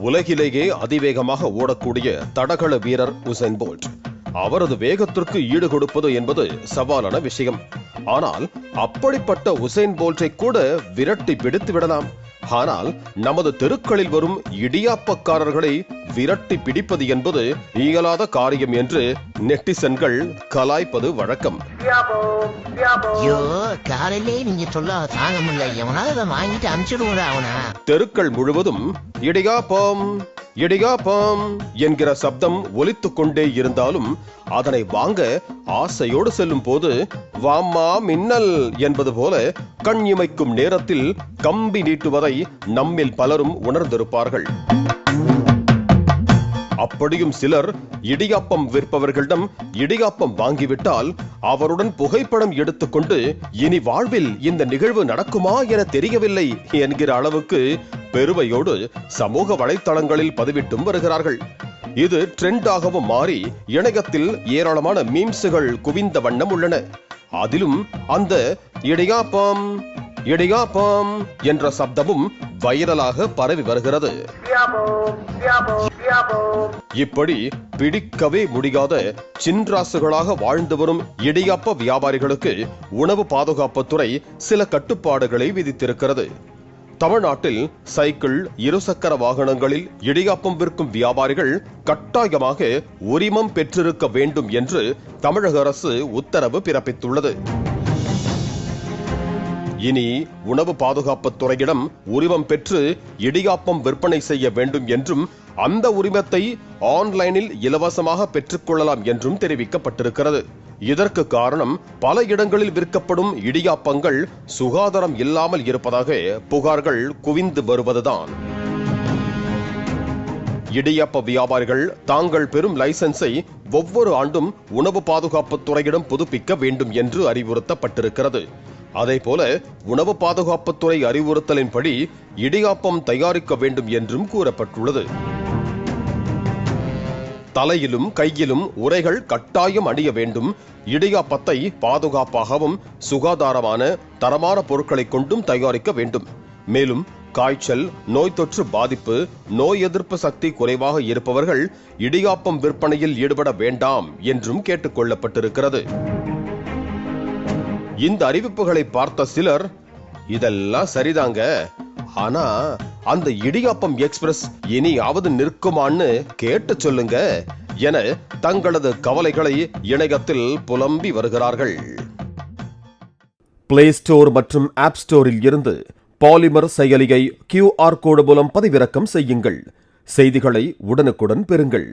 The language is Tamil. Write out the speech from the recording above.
உலகிலேயே அதிவேகமாக ஓடக்கூடிய தடகள வீரர் உசைன் போல்ட். அவரது வேகத்திற்கு ஈடு கொடுப்பது என்பது சவாலான விஷயம். ஆனால் அப்படிப்பட்ட உசைன் போல்ட்டை கூட விரட்டி பிடித்து விடலாம். ஆனால் நமது தெருக்களில் வரும் இடியாப்பக்காரர்களை விரட்டி பிடிப்பது என்பது இயலாத காரியம் என்று நெட்டிசன்கள் கலாய்ப்பது வழக்கம். தெருக்கள் முழுவதும் இடியாப்பம் இடியாப்பம் என்கிற சப்தம் ஒலித்துக் கொண்டே இருந்தாலும் அதனை வாங்க ஆசையோடு செல்லும் போது வாம்மா மின்னல் என்பது போல கண் இமைக்கும் நேரத்தில் கம்பி நீட்டுவதை நம்மில் பலரும் உணர்ந்திருப்பார்கள். அப்படியும் சிலர் இடியாப்பம் விற்பவர்களிடம் இடியாப்பம் வாங்கிவிட்டால் அவருடன் புகைப்படம் எடுத்துக்கொண்டு இனி வாழ்வில் இந்த நிகழ்வு நடக்குமா என தெரியவில்லை என்கிற அளவுக்கு பெருமையோடு சமூக வலைத்தளங்களில் பதிவிட்டும் வருகிறார்கள். இது ட்ரெண்டாகவும் மாறி இணையத்தில் ஏராளமான மீம்ஸ்கள் குவிந்த வண்ணம் உள்ளன. அதிலும் அந்த இடியாப்பம் இடியாப்பம் என்ற சப்தமும் வைரலாக பரவி வருகிறது. இப்படி பிடிக்கவே முடியாத சின்ராசுகளாக வாழ்ந்து வரும் இடியாப்ப வியாபாரிகளுக்கு உணவு பாதுகாப்புத்துறை சில கட்டுப்பாடுகளை விதித்திருக்கிறது. தமிழ்நாட்டில் சைக்கிள், இருசக்கர வாகனங்களில் இடியாப்பம் விற்கும் வியாபாரிகள் கட்டாயமாக உரிமம் பெற்றிருக்க வேண்டும் என்று தமிழக அரசு உத்தரவு பிறப்பித்துள்ளது. இனி உணவு பாதுகாப்பு துறையிடம் உரிமம் பெற்று இடியாப்பம் விற்பனை செய்ய வேண்டும் என்றும் அந்த உரிமத்தை ஆன்லைனில் இலவசமாக பெற்றுக்கொள்ளலாம் என்றும் தெரிவிக்கப்பட்டிருக்கிறது. இதற்கு காரணம் பல இடங்களில் விற்கப்படும் இடியாப்பங்கள் சுகாதாரம் இல்லாமல் இருப்பதாக புகார்கள் குவிந்து வருவதுதான். இடியாப்ப வியாபாரிகள் தாங்கள் பெறும் லைசன்ஸை ஒவ்வொரு ஆண்டும் உணவு பாதுகாப்பு துறையிடம் புதுப்பிக்க வேண்டும் என்று அறிவுறுத்தப்பட்டிருக்கிறது. அதேபோல உணவு பாதுகாப்புத்துறை அறிவுறுத்தலின்படி இடியாப்பம் தயாரிக்க வேண்டும் என்றும் கூறப்பட்டுள்ளது. தலையிலும் கையிலும் உறைகள் கட்டாயம் அணிய வேண்டும். இடியாப்பத்தை பாதுகாப்பாகவும் சுகாதாரமான தரமான பொருட்களை கொண்டும் தயாரிக்க வேண்டும். மேலும் காய்ச்சல், நோய் தொற்று பாதிப்பு, நோய் எதிர்ப்பு சக்தி குறைவாக இருப்பவர்கள் இடியாப்பம் விற்பனையில் ஈடுபட வேண்டாம் என்றும் கேட்டுக் கொள்ளப்பட்டிருக்கிறது. இந்த அறிவிப்புகளை பார்த்த சிலர் இதெல்லாம் சரிதாங்க, ஆனா அந்த இடியாப்பம் எக்ஸ்பிரஸ் இனியாவது நிற்குமான்னு கேட்டு சொல்லுங்க என தங்களது கவலைகளை இணையத்தில் புலம்பி வருகிறார்கள். பிளே ஸ்டோர் மற்றும் ஆப் ஸ்டோரில் இருந்து பாலிமர் செயலியை QR கோடு மூலம் பதிவிறக்கம் செய்யுங்கள். செய்திகளை உடனுக்குடன் பெறுங்கள்.